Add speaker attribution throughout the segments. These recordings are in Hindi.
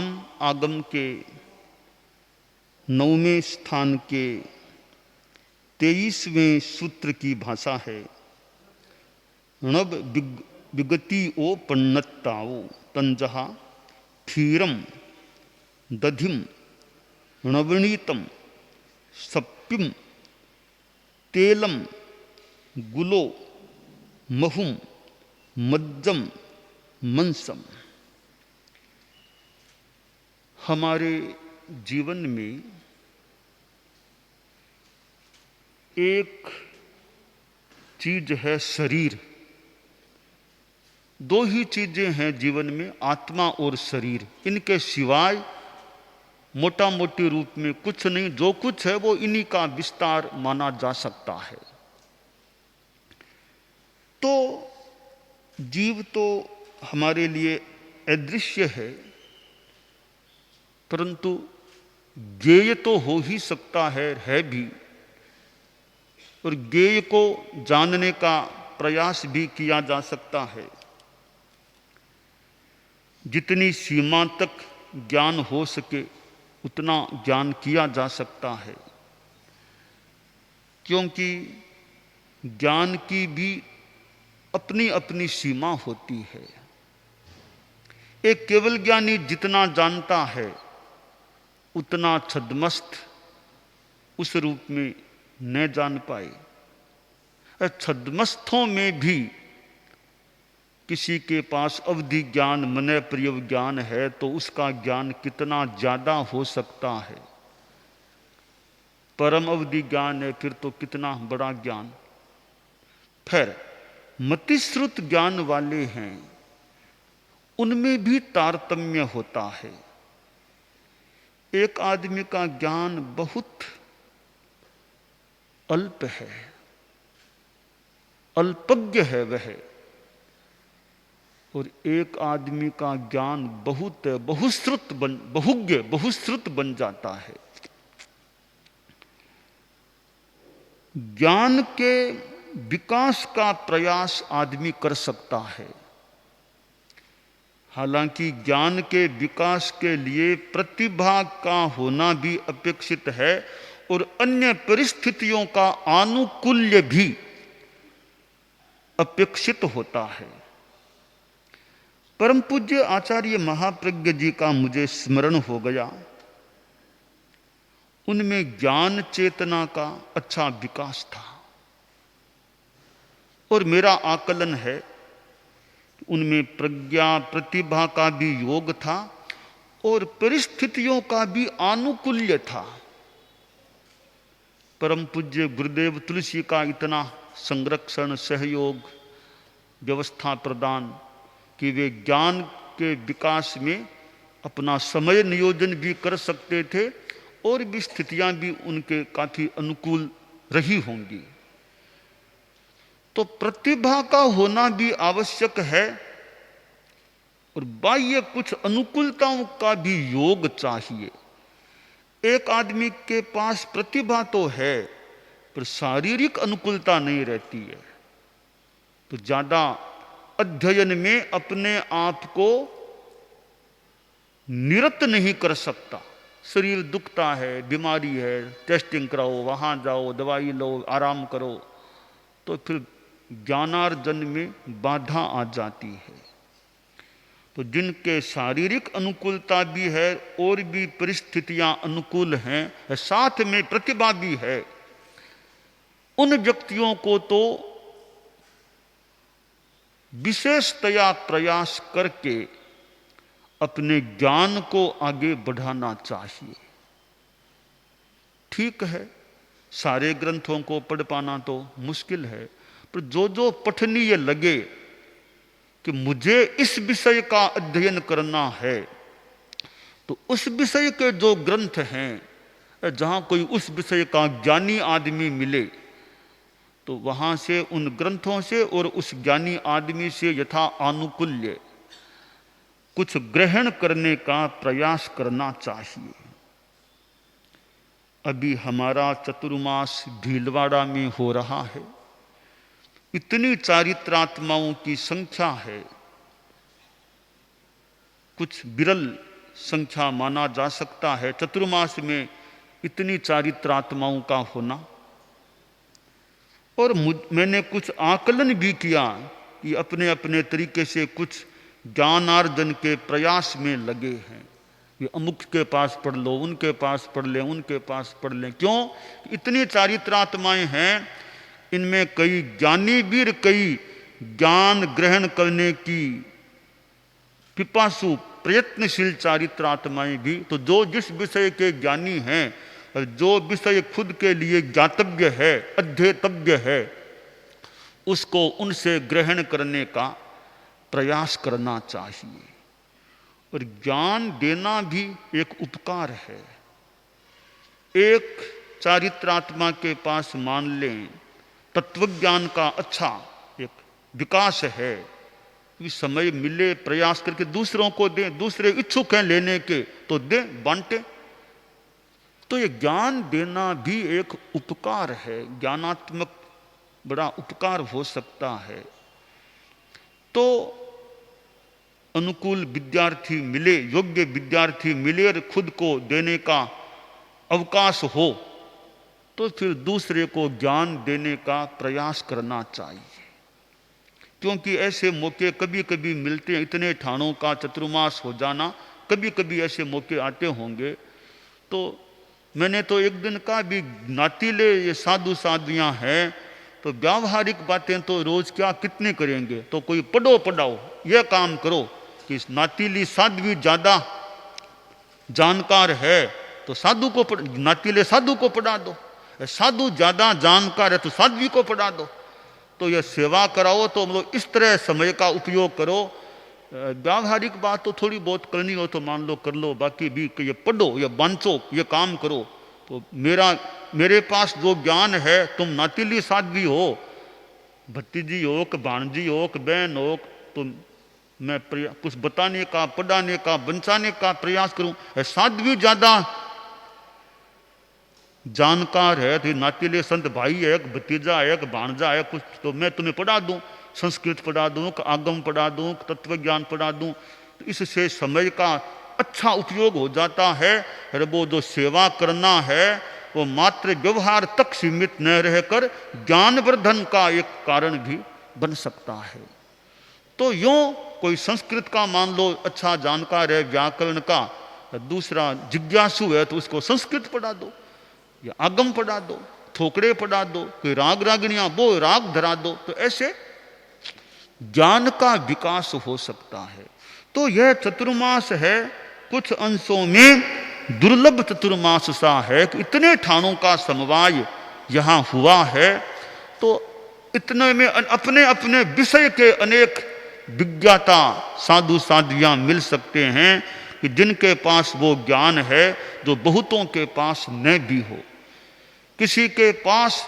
Speaker 1: साम आगम के 9वें स्थान के 23वें सूत्र की भाषा है। णब विगति ओ पन्नत्ताओ तंजहा क्षीरम दधिम नवनीतम सप्पिम तेलम गुलो महुम मज्जम मंसम। हमारे जीवन में एक चीज है शरीर। दो ही चीजें हैं जीवन में, आत्मा और शरीर। इनके सिवाय मोटा मोटी रूप में कुछ नहीं। जो कुछ है वो इन्हीं का विस्तार माना जा सकता है। तो जीव तो हमारे लिए अदृश्य है, परंतु ज्ञेय तो हो ही सकता है भी, और ज्ञेय को जानने का प्रयास भी किया जा सकता है। जितनी सीमा तक ज्ञान हो सके उतना ज्ञान किया जा सकता है, क्योंकि ज्ञान की भी अपनी अपनी सीमा होती है। एक केवल ज्ञानी जितना जानता है उतना छद्मस्त उस रूप में न जान पाए। छद्मस्थों में भी किसी के पास अवधि ज्ञान, मन प्रिय ज्ञान है तो उसका ज्ञान कितना ज्यादा हो सकता है। परम अवधि ज्ञान है फिर तो कितना बड़ा ज्ञान। फिर मतिश्रुत ज्ञान वाले हैं, उनमें भी तारतम्य होता है। एक आदमी का ज्ञान बहुत अल्प है, अल्पज्ञ है वह, और एक आदमी का ज्ञान बहुत बहुश्रुत बन जाता है। ज्ञान के विकास का प्रयास आदमी कर सकता है। हालांकि ज्ञान के विकास के लिए प्रतिभा का होना भी अपेक्षित है और अन्य परिस्थितियों का आनुकूल्य भी अपेक्षित होता है। परम पूज्य आचार्य महाप्रज्ञ जी का मुझे स्मरण हो गया। उनमें ज्ञान चेतना का अच्छा विकास था, और मेरा आकलन है उनमें प्रज्ञा प्रतिभा का भी योग था और परिस्थितियों का भी आनुकूल्य था। परम पूज्य गुरुदेव तुलसी का इतना संरक्षण, सहयोग, व्यवस्था प्रदान कि वे ज्ञान के विकास में अपना समय नियोजन भी कर सकते थे और भी स्थितियां भी उनके काफी अनुकूल रही होंगी। तो प्रतिभा का होना भी आवश्यक है और बाह्य कुछ अनुकूलताओं का भी योग चाहिए। एक आदमी के पास प्रतिभा तो है पर शारीरिक अनुकूलता नहीं रहती है, तो ज्यादा अध्ययन में अपने आप को निरत नहीं कर सकता। शरीर दुखता है, बीमारी है, टेस्टिंग कराओ, वहां जाओ, दवाई लो, आराम करो, तो फिर ज्ञानार्जन में बाधा आ जाती है। तो जिनके शारीरिक अनुकूलता भी है और भी परिस्थितियां अनुकूल हैं, साथ में प्रतिभा भी है, उन व्यक्तियों को तो विशेषतया प्रयास करके अपने ज्ञान को आगे बढ़ाना चाहिए। ठीक है, सारे ग्रंथों को पढ़ पाना तो मुश्किल है, पर जो जो पठनीय लगे कि मुझे इस विषय का अध्ययन करना है, तो उस विषय के जो ग्रंथ हैं, जहां कोई उस विषय का ज्ञानी आदमी मिले तो वहां से, उन ग्रंथों से और उस ज्ञानी आदमी से यथा आनुकूल्य कुछ ग्रहण करने का प्रयास करना चाहिए। अभी हमारा चतुर्मास भीलवाड़ा में हो रहा है। इतनी चारित्रात्माओं की संख्या है, कुछ विरल संख्या माना जा सकता है चतुर्मास में इतनी चारित्रात्माओं का होना। और मैंने कुछ आकलन भी किया कि अपने अपने तरीके से कुछ ज्ञानार्जन के प्रयास में लगे हैं। ये अमुक के पास पढ़ लो, उनके पास पढ़ लें, उनके पास पढ़ लें। क्यों? इतनी चारित्रात्माएं हैं, इनमें कई ज्ञानी भी, कई ज्ञान ग्रहण करने की पिपासु प्रयत्नशील चारित्रात्माएं भी। तो जो जिस विषय के ज्ञानी हैं और जो विषय खुद के लिए ज्ञातव्य है, अध्येतव्य है, उसको उनसे ग्रहण करने का प्रयास करना चाहिए। और ज्ञान देना भी एक उपकार है। एक चारित्रात्मा के पास मान लें तत्वज्ञान का अच्छा एक विकास है, कि समय मिले प्रयास करके दूसरों को दें, दूसरे इच्छुक हैं लेने के तो दें, बांटे। तो ये ज्ञान देना भी एक उपकार है, ज्ञानात्मक बड़ा उपकार हो सकता है। तो अनुकूल विद्यार्थी मिले, योग्य विद्यार्थी मिले और खुद को देने का अवकाश हो, तो फिर दूसरे को ज्ञान देने का प्रयास करना चाहिए। क्योंकि ऐसे मौके कभी कभी मिलते हैं, इतने ठाणों का चतुर्मास हो जाना, कभी कभी ऐसे मौके आते होंगे। तो मैंने तो एक दिन का भी नातीले ये साधु साधुयां हैं, तो व्यावहारिक बातें तो रोज क्या कितने करेंगे, तो कोई पढ़ो पढ़ाओ यह काम करो कि नातीली साध्वी ज्यादा जानकार है तो साधु को नातीले साधु को पढ़ा दो, साधु ज्यादा जानकार है तो साध्वी को पढ़ा दो। तो यह सेवा कराओ, तो मतलब इस तरह समय का उपयोग करो। व्यावहारिक बात तो थोड़ी बहुत करनी हो तो मान लो कर लो, बाकी भी ये पढ़ो, ये बांचो, ये काम करो। तो मेरे पास जो ज्ञान है, तुम नातीली साध्वी हो, भतीजी हो, भाणजी हो, बहन हो, तो मैं कुछ बताने का, पढ़ाने का, बचाने का प्रयास करूं। साध्वी ज्यादा जानकार है तो नातीले संत भाई है, भतीजा है, भाणजा है, कुछ तो मैं तुम्हें पढ़ा दूं, संस्कृत पढ़ा दूं, आगम पढ़ा दूं, तत्व ज्ञान पढ़ा दूं। तो इससे समय का अच्छा उपयोग हो जाता है। और वो जो सेवा करना है वो मात्र व्यवहार तक सीमित न रहकर ज्ञानवर्धन का एक कारण भी बन सकता है। तो यूं कोई संस्कृत का मान लो अच्छा जानकार है, व्याकरण का, दूसरा जिज्ञासु है तो उसको संस्कृत पढ़ा दो या आगम पढ़ा दो, थोकड़े पढ़ा दो, कोई राग रागनियां वो राग धरा दो। तो ऐसे ज्ञान का विकास हो सकता है। तो यह चतुर्मास है कुछ अंशों में दुर्लभ चतुर्मास सा है कि इतने ठाणों का समवाय यहां हुआ है। तो इतने में अपने अपने विषय के अनेक विज्ञाता साधु साध्वियां मिल सकते हैं कि जिनके पास वो ज्ञान है जो बहुतों के पास न भी हो। किसी के पास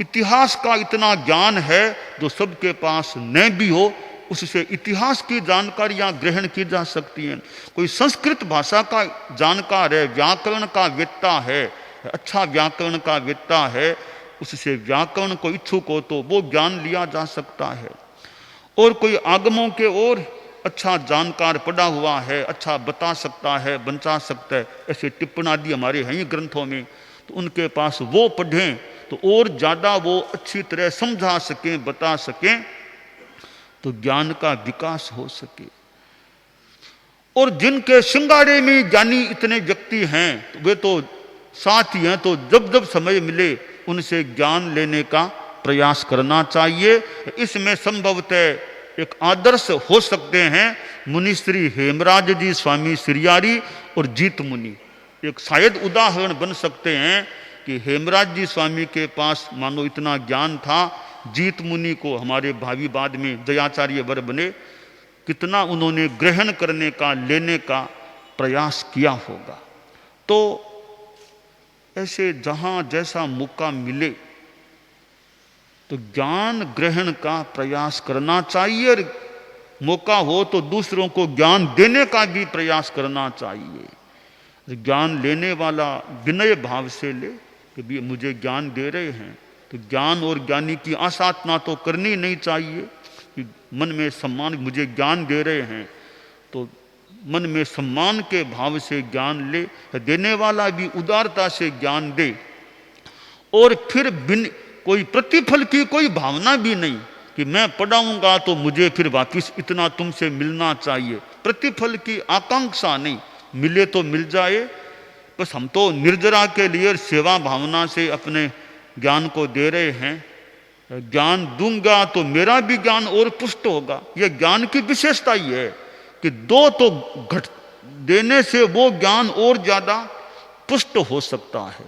Speaker 1: इतिहास का इतना ज्ञान है जो सबके पास न भी हो, उससे इतिहास की जानकारियां ग्रहण की जा सकती हैं। कोई संस्कृत भाषा का जानकार है, व्याकरण का वेत्ता है, अच्छा व्याकरण का वेत्ता है, उससे व्याकरण को इच्छुक हो तो वो ज्ञान लिया जा सकता है। और कोई आगमों के और अच्छा जानकार पढ़ा हुआ है, अच्छा बता सकता है, बचा सकता है, ऐसे टिप्पणादि हमारे हैं ही ग्रंथों में, तो उनके पास वो पढ़ें तो और ज्यादा वो अच्छी तरह समझा सकें, बता सकें, तो ज्ञान का विकास हो सके। और जिनके श्रृंगारे में ज्ञानी इतने व्यक्ति हैं तो वे तो साथ ही हैं, तो जब जब समय मिले उनसे ज्ञान लेने का प्रयास करना चाहिए। इसमें संभवतः एक आदर्श हो सकते हैं मुनिश्री हेमराज जी स्वामी सिरियारी और जीत मुनि। एक शायद उदाहरण बन सकते हैं कि हेमराज जी स्वामी के पास मानो इतना ज्ञान था, जीत मुनि को हमारे भावी बाद में दयाचार्य वर बने, कितना उन्होंने ग्रहण करने का, लेने का प्रयास किया होगा। तो ऐसे जहां जैसा मौका मिले तो ज्ञान ग्रहण का प्रयास करना चाहिए, और मौका हो तो दूसरों को ज्ञान देने का भी प्रयास करना चाहिए। ज्ञान लेने वाला विनय भाव से ले कि भी मुझे ज्ञान दे रहे हैं, तो ज्ञान और ज्ञानी की आसाधना तो करनी नहीं चाहिए कि मन में सम्मान, मुझे ज्ञान दे रहे हैं तो मन में सम्मान के भाव से ज्ञान ले, देने वाला भी उदारता से ज्ञान दे, और फिर बिन कोई प्रतिफल की कोई भावना भी नहीं कि मैं पढ़ाऊंगा तो मुझे फिर वापिस इतना तुमसे मिलना चाहिए, प्रतिफल की आकांक्षा नहीं, मिले तो मिल जाए। बस हम तो निर्जरा के लिए सेवा भावना से अपने ज्ञान को दे रहे हैं। ज्ञान दूंगा तो मेरा भी ज्ञान और पुष्ट होगा। यह ज्ञान की विशेषता ही है कि दो तो घट देने से वो ज्ञान और ज्यादा पुष्ट हो सकता है।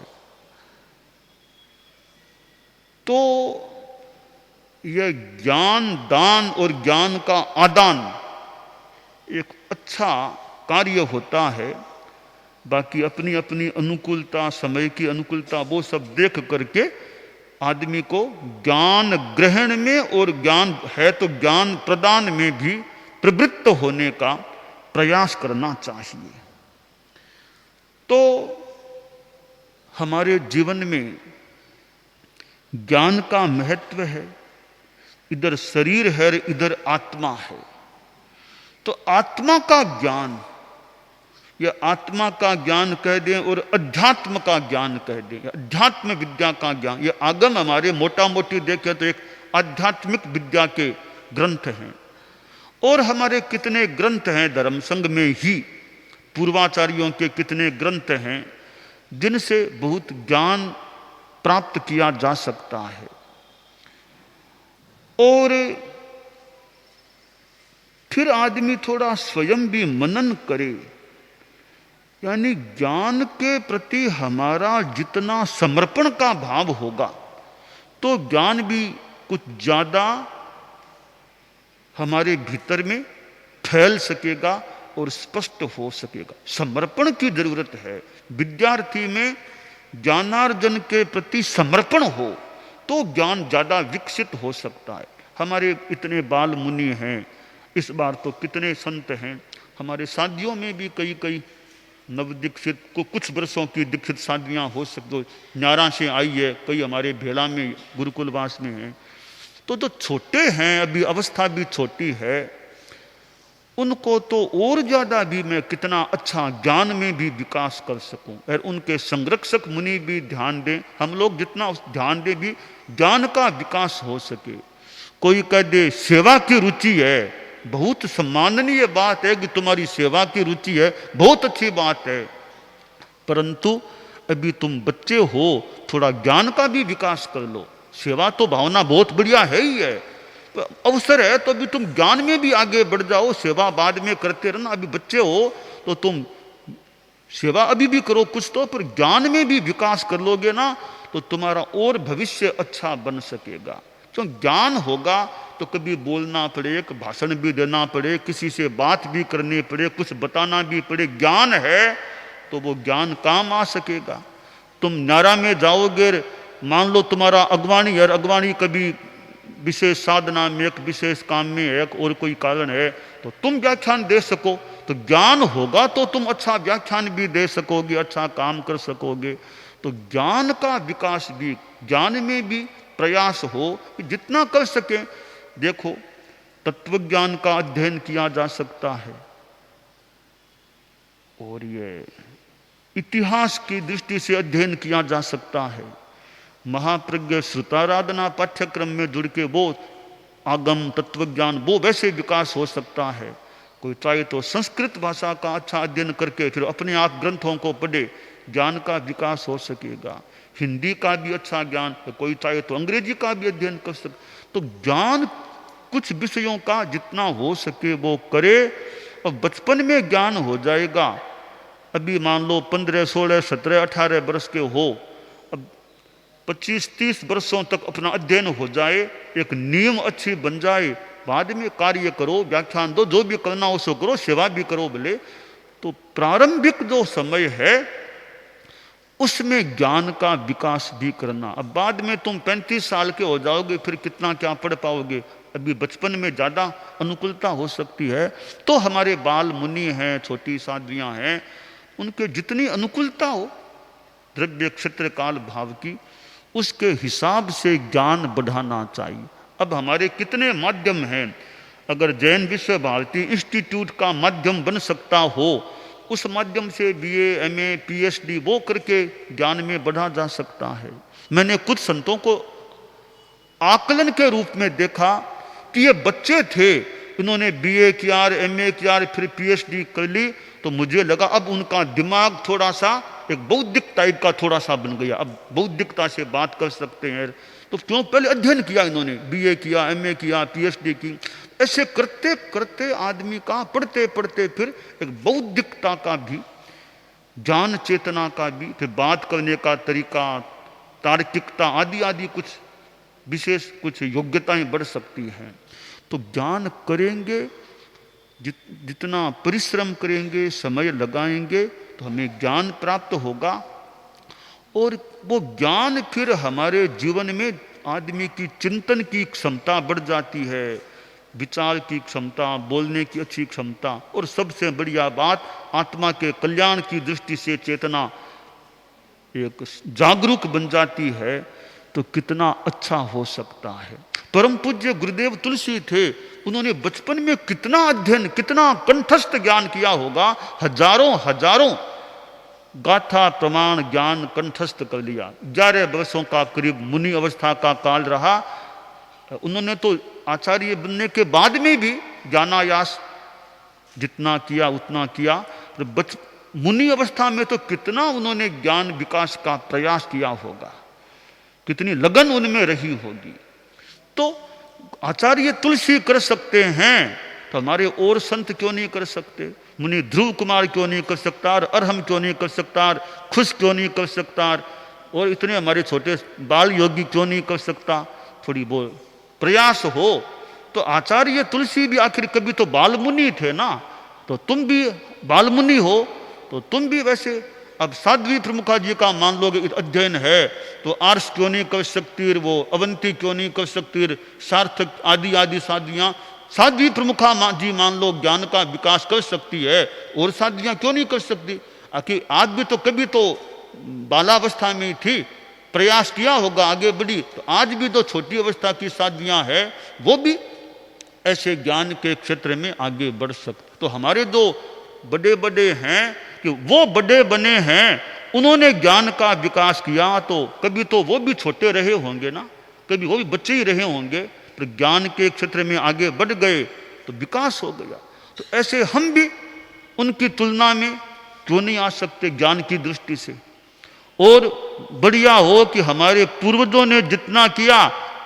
Speaker 1: तो यह ज्ञान दान और ज्ञान का आदान एक अच्छा कार्य होता है। बाकी अपनी अपनी अनुकूलता, समय की अनुकूलता, वो सब देख करके आदमी को ज्ञान ग्रहण में और ज्ञान है तो ज्ञान प्रदान में भी प्रवृत्त होने का प्रयास करना चाहिए। तो हमारे जीवन में ज्ञान का महत्व है। इधर शरीर है, इधर आत्मा है। तो आत्मा का ज्ञान, या आत्मा का ज्ञान कह दें और अध्यात्म का ज्ञान कह दें, अध्यात्म विद्या का ज्ञान, ये आगम हमारे मोटा मोटी देखें तो एक आध्यात्मिक विद्या के ग्रंथ हैं। और हमारे कितने ग्रंथ हैं, धर्म संघ में ही पूर्वाचार्यों के कितने ग्रंथ हैं जिनसे बहुत ज्ञान प्राप्त किया जा सकता है। और फिर आदमी थोड़ा स्वयं भी मनन करे, यानी ज्ञान के प्रति हमारा जितना समर्पण का भाव होगा तो ज्ञान भी कुछ ज्यादा हमारे भीतर में फैल सकेगा और स्पष्ट हो सकेगा। समर्पण की जरूरत है। विद्यार्थी में ज्ञानार्जन के प्रति समर्पण हो तो ज्ञान ज्यादा विकसित हो सकता है। हमारे इतने बाल मुनि हैं, इस बार तो कितने संत हैं। हमारे साधियों में भी कई कई नवदीक्षित को कुछ वर्षों की दीक्षित साधियाँ हो सकते, न्यारा से आई है, कई हमारे भेला में गुरुकुलवास में हैं। तो जो छोटे हैं, अभी अवस्था भी छोटी है, उनको तो और ज्यादा भी मैं कितना अच्छा ज्ञान में भी विकास कर सकूं। और उनके संरक्षक मुनि भी ध्यान दें, हम लोग जितना ध्यान दें भी ज्ञान का विकास हो सके। कोई कह दे सेवा की रुचि है, बहुत सम्माननीय बात है कि तुम्हारी सेवा की रुचि है, बहुत अच्छी बात है, परंतु अभी तुम बच्चे हो, थोड़ा ज्ञान का भी विकास कर लो। सेवा तो भावना बहुत बढ़िया है ही है, अवसर है तो अभी तुम ज्ञान में भी आगे बढ़ जाओ। सेवा बाद में करते रहना, अभी बच्चे हो तो तुम सेवा अभी भी करो कुछ तो, पर ज्ञान में भी विकास कर लोगे ना तो तुम्हारा और भविष्य अच्छा बन सकेगा। क्यों ज्ञान होगा तो कभी बोलना पड़े, भाषण भी देना पड़े, किसी से बात भी करनी पड़े, कुछ बताना भी पड़े, ज्ञान है तो वो ज्ञान काम आ सकेगा। तुम नारा में जाओगे, मान लो तुम्हारा अगवानी है, अगवानी कभी विशेष साधना में, एक विशेष काम में है और कोई कारण है तो तुम व्याख्यान दे सको, तो ज्ञान होगा तो तुम अच्छा व्याख्यान भी दे सकोगे, अच्छा काम कर सकोगे। तो ज्ञान का विकास भी, ज्ञान में भी प्रयास हो कि जितना कर सके। देखो तत्व ज्ञान का अध्ययन किया जा सकता है, और ये इतिहास की दृष्टि से अध्ययन किया जा सकता है। महाप्रज्ञ श्रुताराधना पाठ्यक्रम में जुड़ के वो आगम तत्वज्ञान वो वैसे विकास हो सकता है। कोई चाहे तो संस्कृत भाषा का अच्छा अध्ययन करके फिर अपने आप ग्रंथों को पढ़े, ज्ञान का विकास हो सकेगा। हिंदी का भी अच्छा ज्ञान, कोई चाहे तो अंग्रेजी का भी अध्ययन कर सके। तो ज्ञान कुछ विषयों का जितना हो सके वो करे, और बचपन में ज्ञान हो जाएगा। अभी मान लो 15, 16, 17, 18 वर्ष के हो, अब 25-30 वर्षों तक अपना अध्ययन हो जाए, एक नियम अच्छी बन जाए, बाद में कार्य करो, व्याख्यान दो, जो भी करना हो सो करो, सेवा भी करो भले। तो प्रारंभिक जो समय है उसमें ज्ञान का विकास भी करना। अब बाद में तुम 35 साल के हो जाओगे, फिर कितना क्या पढ़ पाओगे। अभी बचपन में ज्यादा अनुकूलता हो सकती है। तो हमारे बाल मुनि हैं, छोटी साध्वियां हैं, उनके जितनी अनुकूलता हो द्रव्य क्षेत्र काल भाव की, उसके हिसाब से ज्ञान बढ़ाना चाहिए। अब हमारे कितने माध्यम हैं, अगर जैन विश्व भारती इंस्टीट्यूट का माध्यम बन सकता हो, उस माध्यम से बीए, एमए, पीएचडी वो करके ज्ञान में बढ़ा जा सकता है। मैंने कुछ संतों को आकलन के रूप में देखा कि ये बच्चे थे, इन्होंने बीए किया, एमए किया, फिर पीएचडी कर ली, तो मुझे लगा अब उनका दिमाग थोड़ा सा एक बौद्धिक टाइप का थोड़ा सा बन गया, अब बौद्धिकता से बात कर सकते हैं। तो क्यों? पहले अध्ययन किया इन्होंने, बीए किया, एमए किया, पीएचडी की, ऐसे करते करते आदमी का पढ़ते पढ़ते फिर एक बौद्धिकता का भी, ज्ञान चेतना का भी, फिर बात करने का तरीका, तार्किकता आदि आदि कुछ विशेष कुछ योग्यताएं बढ़ सकती हैं। तो ज्ञान करेंगे, जितना परिश्रम करेंगे, समय लगाएंगे, तो हमें ज्ञान प्राप्त होगा। और वो ज्ञान फिर हमारे जीवन में आदमी की चिंतन की क्षमता बढ़ जाती है, विचार की क्षमता, बोलने की अच्छी क्षमता, और सबसे बढ़िया बात, आत्मा के कल्याण की दृष्टि से चेतना एक जागरूक बन जाती है। तो कितना अच्छा हो सकता है। परम पूज्य गुरुदेव तुलसी थे, उन्होंने बचपन में कितना अध्ययन, कितना कंठस्थ ज्ञान किया होगा, हजारों हजारों गाथा प्रमाण ज्ञान कंठस्थ कर लिया। 11 वर्षों का करीब मुनि अवस्था का काल रहा। उन्होंने तो आचार्य बनने के बाद में भी ज्ञानायास जितना किया उतना किया, तो मुनि अवस्था में तो कितना उन्होंने ज्ञान विकास का प्रयास किया होगा, कितनी लगन उनमें रही होगी। तो आचार्य तुलसी कर सकते हैं, तो हमारे और संत क्यों नहीं कर सकते? मुनि ध्रुव कुमार क्यों नहीं कर सकता, और अरहम क्यों नहीं कर सकता, खुश क्यों नहीं कर सकता, और इतने हमारे छोटे बाल योगी क्यों नहीं कर सकता? थोड़ी वो प्रयास हो। तो आचार्य तुलसी भी आखिर कभी तो बाल मुनि थे ना, तो तुम भी बाल मुनि हो, तो तुम भी वैसे, अब साध्वी प्रमुखा जी का मान लो अध्ययन है, तो आर्ष क्यों नहीं कर सकती, वो अवंती क्यों नहीं कर सकती, सार्थक आदि आदि साध्वियां, साध्वी प्रमुखा जी मान लो ज्ञान का विकास कर सकती है, और साध्वियां क्यों नहीं कर सकती? आखिर आज भी तो कभी तो बालावस्था में थी, प्रयास किया होगा, आगे बढ़ी, तो आज भी तो छोटी अवस्था की साध्वियां है, वो भी ऐसे ज्ञान के क्षेत्र में आगे बढ़ सकते। तो हमारे दो बड़े बड़े हैं कि वो बड़े बने हैं, उन्होंने ज्ञान का विकास किया, तो कभी तो वो भी छोटे रहे होंगे ना, कभी वो भी बच्चे ही रहे होंगे, पर ज्ञान के क्षेत्र में आगे बढ़ गए तो विकास हो गया। तो ऐसे हम भी उनकी तुलना में क्यों नहीं आ सकते ज्ञान की दृष्टि से? और बढ़िया हो कि हमारे पूर्वजों ने जितना किया,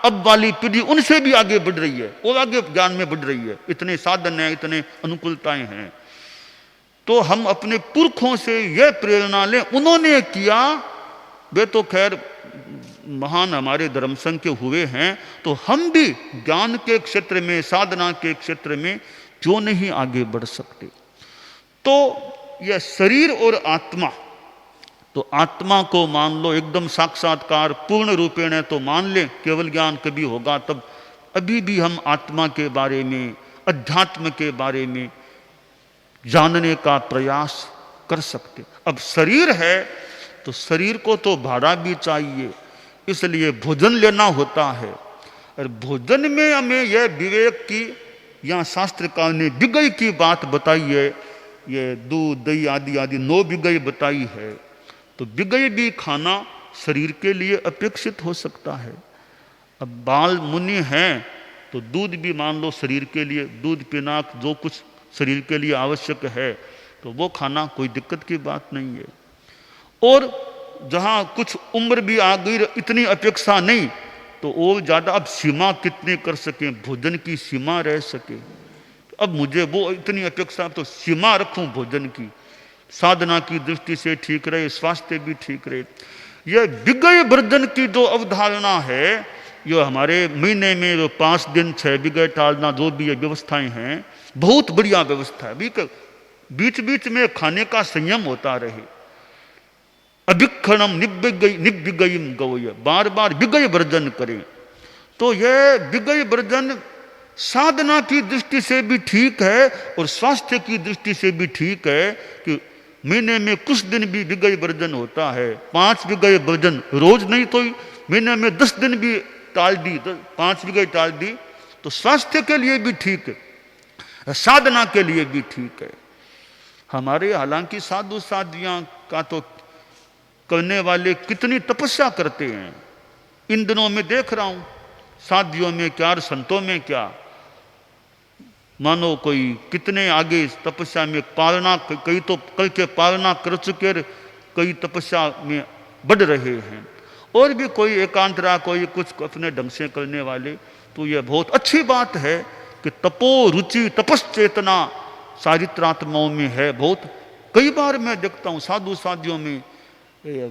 Speaker 1: अब वाली पीढ़ी उनसे भी आगे बढ़ रही है, और आगे ज्ञान में बढ़ रही है, इतने साधन हैं, इतने अनुकूलताएं हैं। तो हम अपने पुरखों से यह प्रेरणा लें, उन्होंने किया, वे तो खैर महान हमारे धर्म संघ के हुए हैं, तो हम भी ज्ञान के क्षेत्र में, साधना के क्षेत्र में क्यों नहीं आगे बढ़ सकते? तो यह शरीर और आत्मा, तो आत्मा को मान लो एकदम साक्षात्कार पूर्ण रूपेण है, तो मान ले केवल ज्ञान कभी होगा तब। अभी भी हम आत्मा के बारे में, अध्यात्म के बारे में जानने का प्रयास कर सकते। अब शरीर है तो शरीर को तो भाड़ा भी चाहिए, इसलिए भोजन लेना होता है। और भोजन में हमें यह विवेक की या शास्त्रकार ने विगय की बात बताई है, ये दूध दही आदि आदि 9 विगय बताई है। तो विगय भी खाना शरीर के लिए अपेक्षित हो सकता है। अब बाल मुनि हैं तो दूध भी मान लो शरीर के लिए, दूध पीना जो कुछ शरीर के लिए आवश्यक है, तो वो खाना कोई दिक्कत की बात नहीं है। और जहाँ कुछ उम्र भी आ गई, इतनी अपेक्षा नहीं, तो और ज़्यादा अब सीमा कितने कर सकें, भोजन की सीमा रह सके। अब मुझे वो इतनी अपेक्षा, तो सीमा रखूं भोजन की, साधना की दृष्टि से ठीक रहे, स्वास्थ्य भी ठीक रहे। यह विगय वर्जन की जो अवधारणा है, जो हमारे महीने में 5 दिन 6 विगय टालना, जो भी व्यवस्थाएं हैं, बहुत बढ़िया व्यवस्था है। बीच बीच में खाने का संयम होता रहे। अभिक्षणम निविगयम गवय, बार बार विगय वर्जन करें। तो यह विगय वर्जन साधना की दृष्टि से भी ठीक है और स्वास्थ्य की दृष्टि से भी ठीक है कि महीने में कुछ दिन भी विगय वर्जन होता है। 5 विगय वर्जन रोज नहीं, तो महीने में 10 दिन भी टाल दी, 5 विगय टाल दी, तो स्वास्थ्य के लिए भी ठीक है। साधना के लिए भी ठीक है। हमारे हालांकि साधु साधियां का तो करने वाले कितनी तपस्या करते हैं, इन दिनों में देख रहा हूं, साधियों में क्या और संतों में क्या, मानो कोई कितने आगे तपस्या में पालना, कई तो कल के पालना कर चुके, कई तपस्या में बढ़ रहे हैं, और भी कोई एकांतरा, कोई कुछ अपने ढंग से करने वाले। तो यह बहुत अच्छी बात है कि तपो रुचि तपश्चेतना चारित्रात्माओं में है बहुत। कई बार मैं देखता हूँ साधु साधियों में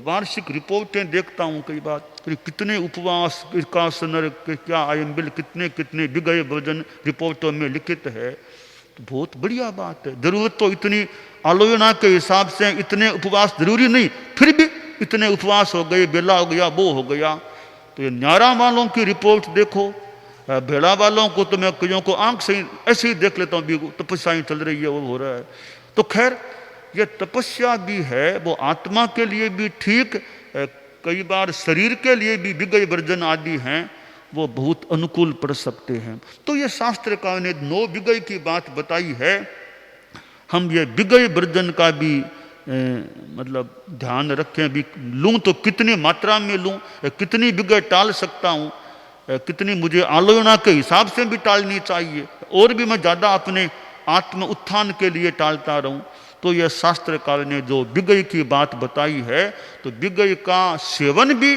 Speaker 1: वार्षिक रिपोर्टें देखता हूँ, कई बार कितने उपवास का सनर क्या आयम्बिल कितने कितने विगय भजन रिपोर्टों में लिखित है। तो बहुत बढ़िया बात है। जरूरत तो इतनी आलोचना के हिसाब से इतने उपवास जरूरी नहीं, फिर भी इतने उपवास हो गए, बेला हो गया, वो हो गया। तो ये न्यारा वालों की रिपोर्ट देखो, भेड़ा वालों को तो मैं कईयों को आंख से ऐसे ही देख लेता हूँ, तपस्याएं चल रही है, वो हो रहा है। तो खैर ये तपस्या भी है, वो आत्मा के लिए भी ठीक, कई बार शरीर के लिए भी विगय वर्जन आदि हैं, वो बहुत अनुकूल पड़ सकते हैं। तो ये शास्त्रकार ने 9 विगय की बात बताई है। हम ये विगय वर्जन का भी मतलब ध्यान रखें, भी लूँ तो कितनी मात्रा में लूँ, कितनी विगय टाल सकता हूँ, कितनी मुझे आलोचना के हिसाब से भी टालनी चाहिए, और भी मैं ज़्यादा अपने आत्म उत्थान के लिए टालता रहूँ। तो यह शास्त्रकार ने जो विगय की बात बताई है, तो विगय का सेवन भी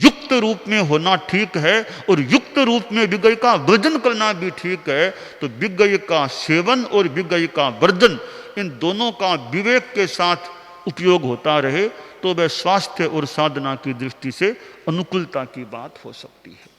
Speaker 1: युक्त रूप में होना ठीक है, और युक्त रूप में विगय का वर्जन करना भी ठीक है। तो विगय का सेवन और विगय का वर्जन, इन दोनों का विवेक के साथ उपयोग होता रहे, तो वह स्वास्थ्य और साधना की दृष्टि से अनुकूलता की बात हो सकती है।